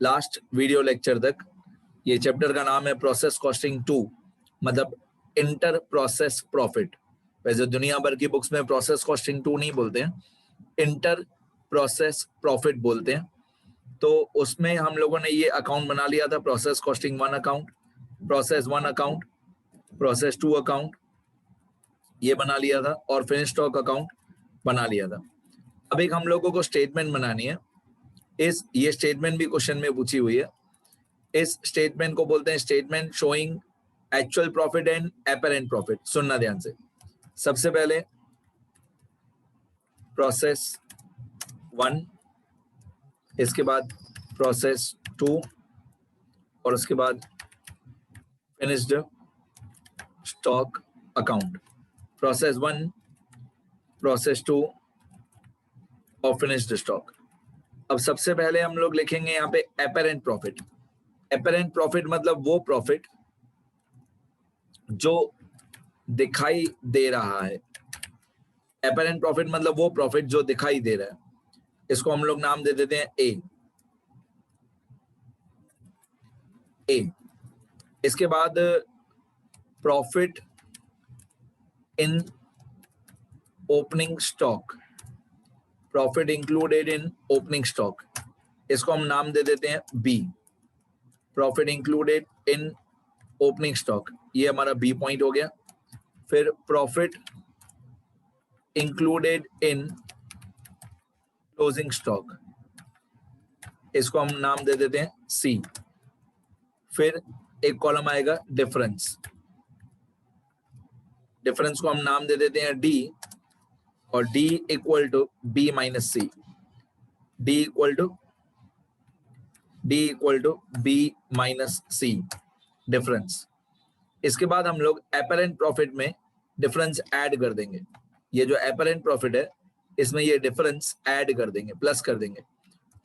Last video lecture तक। ये chapter का नाम है प्रोसेस कॉस्टिंग 2, मतलब इंटर प्रोसेस प्रॉफिट। वैसे दुनिया भर की बुक्स में प्रोसेस कॉस्टिंग 2 नहीं बोलते हैं, इंटर प्रोसेस प्रॉफिट बोलते हैं। तो उसमें हम लोगों ने ये अकाउंट बना लिया था, process costing 1 account, process 1 account, process 2 account, ये बना लिया था, और फिनिश स्टॉक अकाउंट बना लिया था। अब एक हम लोगों को स्टेटमेंट बनानी है। ये स्टेटमेंट भी क्वेश्चन में पूछी हुई है। इस स्टेटमेंट को बोलते हैं statement showing actual profit and apparent profit. सुनना ध्यान से। सबसे पहले प्रोसेस 1, इसके बाद प्रोसेस 2, और उसके बाद finished stock account. Process 1, process 2 और फिनिश्ड स्टॉक। अब सबसे पहले हम लोग लिखेंगे यहाँ पे एपरेंट प्रॉफिट। एपरेंट प्रॉफिट मतलब वो प्रॉफिट जो दिखाई दे रहा है। एपरेंट प्रॉफिट मतलब वो प्रॉफिट जो दिखाई दे रहा है। इसको हम लोग नाम दे देते हैं ए। इसके बाद profit in opening stock, profit included in opening stock, इसको हम नाम दे देते हैं B. Profit included in opening stock, ये हमारा बी पॉइंट हो गया। फिर profit included in closing stock, इसको हम नाम दे देते हैं सी। फिर एक कॉलम आएगा डिफरेंस, डिफरेंस को हम नाम दे देते हैं डी, और D equal to B minus C. D equal to B minus C, difference. इसके बाद हम लोग एपरेंट प्रॉफिट में डिफरेंस ऐड कर देंगे। ये जो एपरेंट प्रॉफिट है इसमें ये डिफरेंस ऐड कर देंगे, प्लस कर देंगे।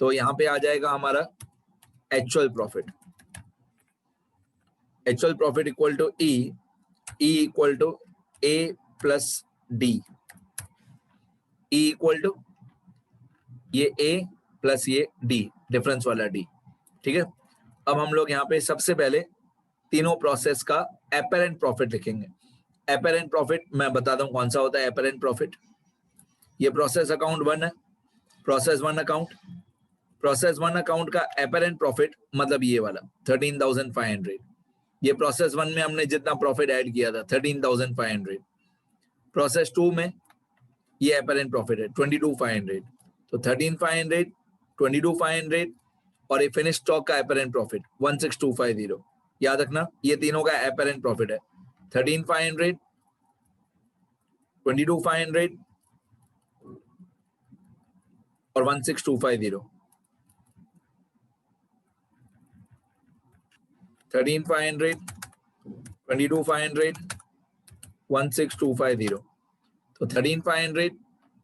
तो यहाँ पे आ जाएगा हमारा actual profit. Actual profit equal to E, E equal to A plus D. E equal to ये ए प्लस ये डी, डिफरेंस वाला डी। ठीक है। अब हम लोग यहाँ पे सबसे पहले तीनों प्रोसेस का एपरेंट प्रॉफिट लिखेंगे। एपरेंट प्रॉफिट मैं बताता हूँ कौन सा होता है एपरेंट प्रॉफिट। ये प्रोसेस अकाउंट 1 है, प्रोसेस 1 अकाउंट। प्रोसेस 1 अकाउंट का एपरेंट प्रॉफिट मतलब ये वाला 13,500। ये प्रोसेस 1 में हमने जितना प्रॉफिट ऐड किया था 13,500। प्रोसेस 2 में ये एपरेंट प्रॉफिट है 22,500। तो 13,500, 22,500 और ये फिनिश स्टॉक का एपरेंट प्रॉफिट 16,250। याद रखना ये तीनों का एपरेंट प्रॉफिट है 13,500, 22,500 और 16,250। 13,500, 22,500, 16,250। तो 13,500,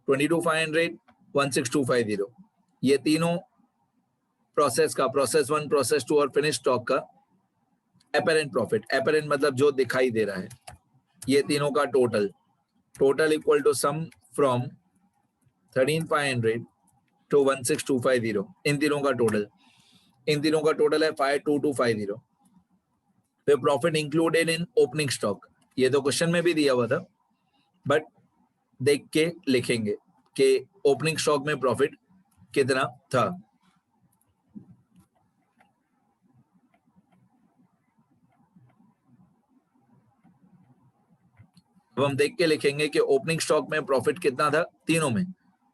22,500, 16,250 ये तीनों प्रोसेस का, प्रोसेस 1, प्रोसेस 2 और फिनिश स्टॉक का एपरेंट प्रॉफिट। एपरेंट मतलब जो दिखाई दे रहा है। ये तीनों का total equal to sum from 13,500 to 16,250। इन तीनों का टोटल है 52250। फिर profit included in opening stock, ये तो क्वेश्चन में भी दिया हुआ था, बट देख के लिखेंगे कि ओपनिंग स्टॉक में प्रॉफिट कितना था। अब हम देख के लिखेंगे कि ओपनिंग स्टॉक में प्रॉफिट कितना था तीनों में,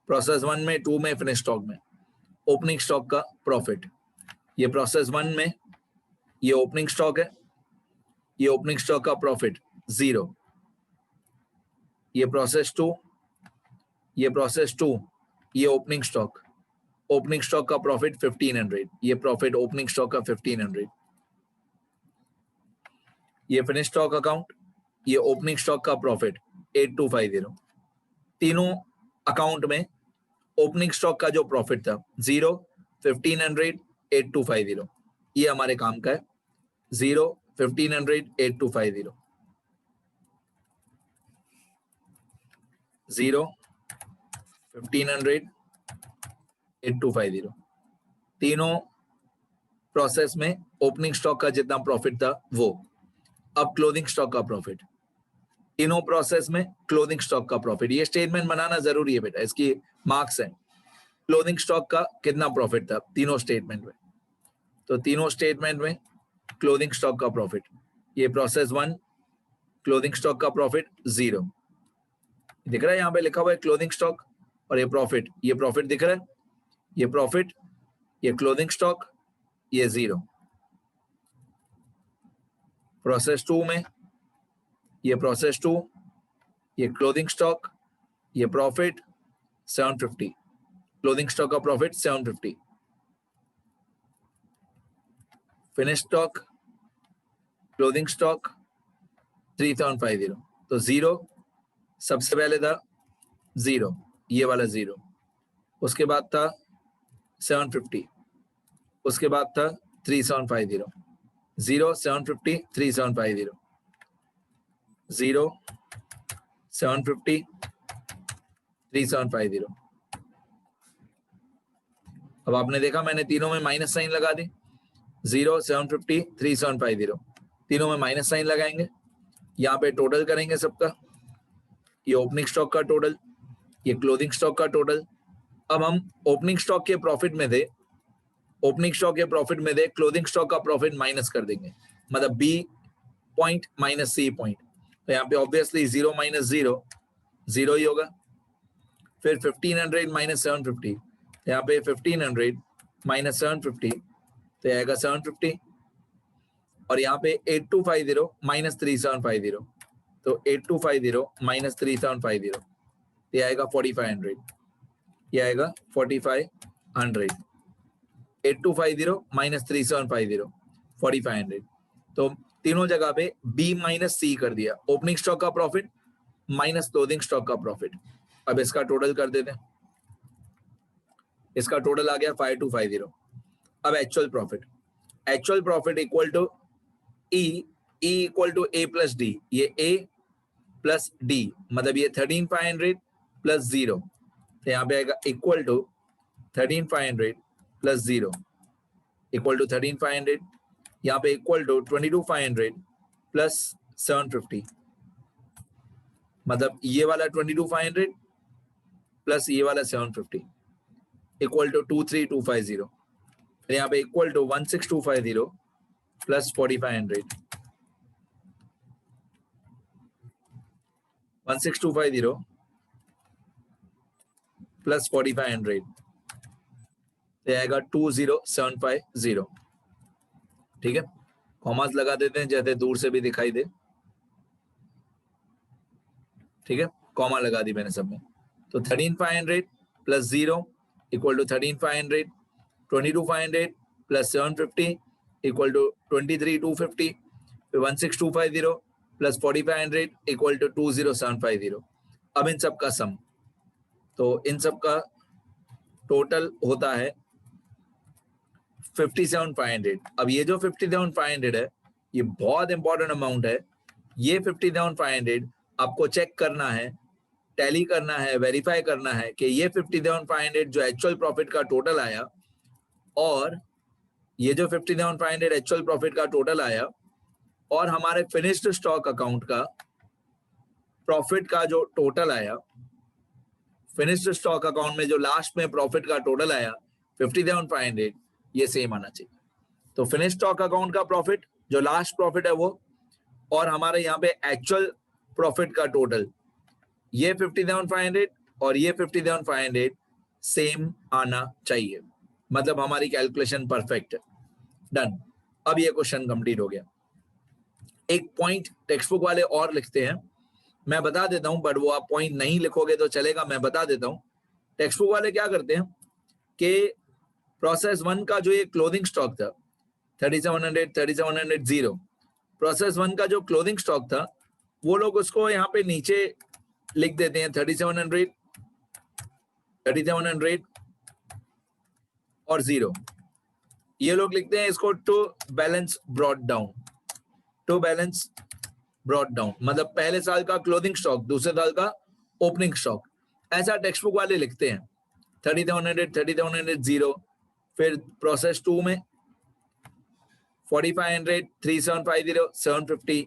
प्रोसेस 1 में, 2 में, फिनिश स्टॉक में। ओपनिंग स्टॉक का प्रॉफिट, ये प्रोसेस 1 में ये ओपनिंग स्टॉक है, ये ओपनिंग स्टॉक का प्रॉफिट 0। ये प्रोसेस 2, ये प्रोसेस 2, ये ओपनिंग स्टॉक का प्रॉफिट 1,500। ये प्रॉफिट ओपनिंग स्टॉक का 1,500। ये फिनिश स्टॉक अकाउंट, ये ओपनिंग स्टॉक का प्रॉफिट 8,250। तीनों अकाउंट में ओपनिंग स्टॉक का जो प्रॉफिट था 0, 1,500, 8,250। ये हमारे काम का है 0, 1,500, 8,250। 0, 1,500, 8,250 तीनों प्रोसेस में ओपनिंग स्टॉक का जितना प्रॉफिट था वो। अब क्लोजिंग स्टॉक का प्रॉफिट, तीनों प्रोसेस में क्लोजिंग स्टॉक का प्रॉफिट। ये स्टेटमेंट बनाना जरूरी है बेटा, इसकी मार्क्स है। क्लोजिंग स्टॉक का कितना प्रॉफिट था तीनों स्टेटमेंट में, तो तीनों स्टेटमेंट में क्लोजिंग स्टॉक का प्रॉफिट। ये प्रोसेस 1 क्लोजिंग स्टॉक का प्रॉफिट 0 दिख रहा है, यहाँ पे लिखा हुआ है क्लोजिंग स्टॉक, और ये प्रॉफिट दिख रहा है, ये प्रॉफिट, ये क्लोजिंग स्टॉक, ये 0। प्रोसेस 2 में ये प्रोसेस 2, ये क्लोजिंग स्टॉक, ये प्रॉफिट 750, क्लोजिंग स्टॉक का profit 750। Finish stock, closing stock 3750, तो 0 सबसे पहले था 0, ये वाला 0, उसके बाद था 750, उसके बाद था 3750, 0 750 3750, 0 750 3750। अब आपने देखा मैंने तीनों में माइनस साइन लगा दी, 0 750 3750, तीनों में माइनस साइन लगाएंगे, यहाँ पे टोटल करेंगे सबका, ये ओपनिंग स्टॉक का टोटल, ये क्लोजिंग स्टॉक का टोटल। अब हम ओपनिंग स्टॉक के प्रॉफिट में थे, ओपनिंग स्टॉक के प्रॉफिट में थे, क्लोजिंग स्टॉक का प्रॉफिट माइनस कर देंगे, मतलब B point minus C point, तो यहाँ पे ऑब्वियसली 0 माइनस 0 0 ही होगा। फिर 1500 माइनस 750, यहाँ पे 1500 माइनस 750, तो आएगा 750, और यहाँ पे 8250 माइनस 3750, तो 8250 माइनस 3750, ये आएगा 4500, ये आएगा 4500। 8250 माइनस 3750 4500, तो तीनों जगह पे बी माइनस सी कर दिया, ओपनिंग स्टॉक का प्रॉफिट माइनस क्लोजिंग स्टॉक का प्रॉफिट। अब इसका टोटल कर देते हैं, इसका टोटल आ गया 5250। अब actual profit equal to E equal to A plus D, ये ए प्लस डी, मतलब ये 13500 प्लस 0, तो यहाँ पे आएगा equal to 13500 plus 0 equal to 13500, यहाँ पे इक्वल टू 22500 प्लस 750, मतलब ये वाला 22500 प्लस ये वाला 750 इक्वल टू 23250, फिर यहाँ पे इक्वल टू 16250 प्लस 4500, 16250 प्लस 4500, तो आएगा 20750। ठीक है, कॉमास लगा देते हैं जैसे दूर से भी दिखाई दे। ठीक है, कॉमा लगा दी मैंने सब में, तो 13500 plus 0 equal to 13500, 22500 plus 750 equal to 23250, फिर 16250 प्लस 4500 इक्वल टू 20750। अब इन सब का सम, तो इन सब का टोटल होता है 57,500। अब ये जो 57,500 है ये बहुत इंपॉर्टेंट अमाउंट है। ये 57,500 आपको चेक करना है, टैली करना है, वेरीफाई करना है कि ये 57,500 जो एक्चुअल प्रॉफिट का टोटल आया, और ये जो 57,500 एक्चुअल प्रॉफिट का टोटल आया, और हमारे फिनिश्ड स्टॉक अकाउंट का प्रॉफिट का जो टोटल आया, फिनिश्ड स्टॉक अकाउंट में जो लास्ट में प्रॉफिट का टोटल आया 57,500, ये सेम आना चाहिए। तो फिनिश स्टॉक अकाउंट का प्रॉफिट जो लास्ट प्रॉफिट है वो, और हमारे यहाँ पे एक्चुअल प्रॉफिट का टोटल, ये 57,500 और ये 57,500 सेम आना चाहिए, मतलब हमारी कैलकुलेशन परफेक्ट है। डन। अब ये क्वेश्चन कंप्लीट हो गया। एक पॉइंट टेक्स्ट बुक वाले और लिखते हैं, मैं बता देता हूं, बट वो आप पॉइंट नहीं लिखोगे तो चलेगा, मैं बता देता हूं। टेक्स्ट बुक वाले क्या करते हैं कि प्रोसेस 1 का जो ये क्लोजिंग स्टॉक था 3700 0, प्रोसेस 1 का जो क्लोजिंग स्टॉक था वो लोग उसको यहाँ पे नीचे लिख देते हैं 3700 और 0, ये लोग लिखते हैं इसको to balance brought down, to balance brought down, मतलब पहले साल का क्लोजिंग स्टॉक, दूसरे साल का ओपनिंग स्टॉक, ऐसा टेक्स्ट बुक वाले लिखते हैं। 3700 0, फिर प्रोसेस 2 में 4500, 3750, 750.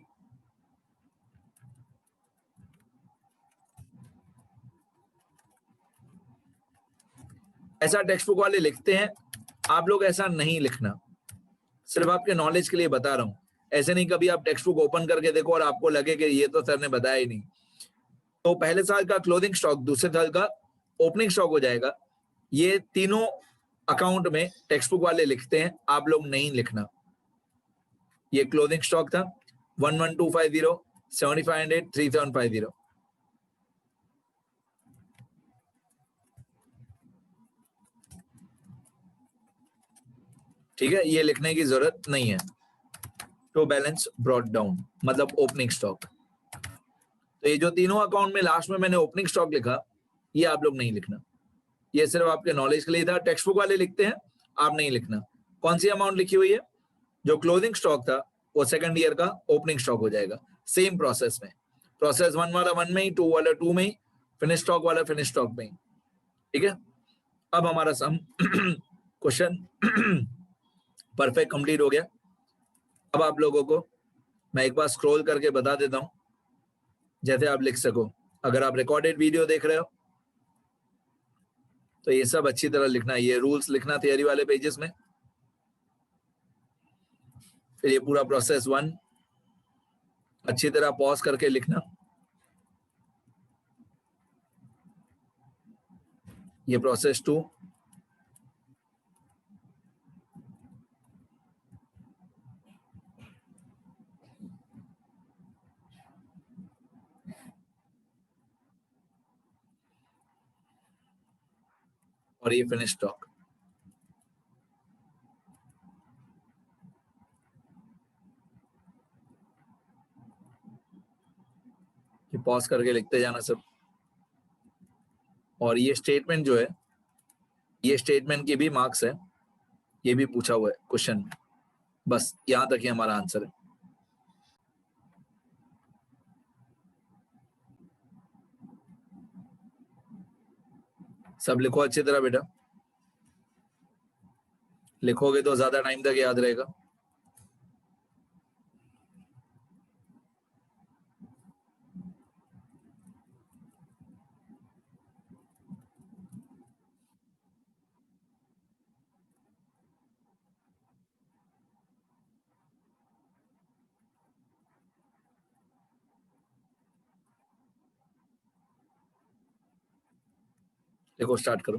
ऐसा टेक्स्ट बुक वाले लिखते हैं, आप लोग ऐसा नहीं लिखना, सिर्फ आपके नॉलेज के लिए बता रहा हूं। ऐसे नहीं कभी आप टेक्स्ट बुक ओपन करके देखो और आपको लगे कि ये तो सर ने बताया ही नहीं। तो पहले साल का क्लोजिंग स्टॉक दूसरे साल का ओपनिंग स्टॉक हो जाएगा। ये तीनों अकाउंट में टेक्स्ट बुक वाले लिखते हैं, आप लोग नहीं लिखना। ये क्लोजिंग स्टॉक था 11250, 7500, 3750। ठीक है, ये लिखने की जरूरत नहीं है। तो बैलेंस ब्रॉट डाउन मतलब ओपनिंग स्टॉक। तो ये जो तीनों अकाउंट में लास्ट में मैंने ओपनिंग स्टॉक लिखा, ये आप लोग नहीं लिखना, ये सिर्फ आपके नॉलेज के लिए था। टेक्स्ट बुक वाले लिखते हैं, आप नहीं लिखना। कौन सी अमाउंट लिखी हुई है? जो क्लोजिंग स्टॉक था वो सेकंड ईयर का ओपनिंग स्टॉक हो जाएगा। सेम प्रोसेस में, प्रोसेस 1 वाला 1 में ही, 2 वाला 2 में ही, फिनिश स्टॉक वाला फिनिश स्टॉक में ही। ठीक है, अब हमारा सम क्वेश्चन परफेक्ट कंप्लीट हो गया। अब आप लोगों को मैं एक बार स्क्रॉल करके बता देता हूं, जैसे आप लिख सको। अगर आप रिकॉर्डेड वीडियो देख रहे हो तो ये सब अच्छी तरह लिखना, ये रूल्स लिखना थियरी वाले पेजेस में। फिर ये पूरा प्रोसेस 1 अच्छी तरह पॉज करके लिखना। ये प्रोसेस 2, और ये फिनिश स्टॉक। ये पॉज करके लिखते जाना सब। और ये स्टेटमेंट जो है, ये स्टेटमेंट की भी मार्क्स है, ये भी पूछा हुआ है क्वेश्चन में। बस यहां तक ही हमारा आंसर है। सब लिखो अच्छी तरह बेटा, लिखोगे तो ज्यादा टाइम तक याद रहेगा। लिखो, स्टार्ट करो।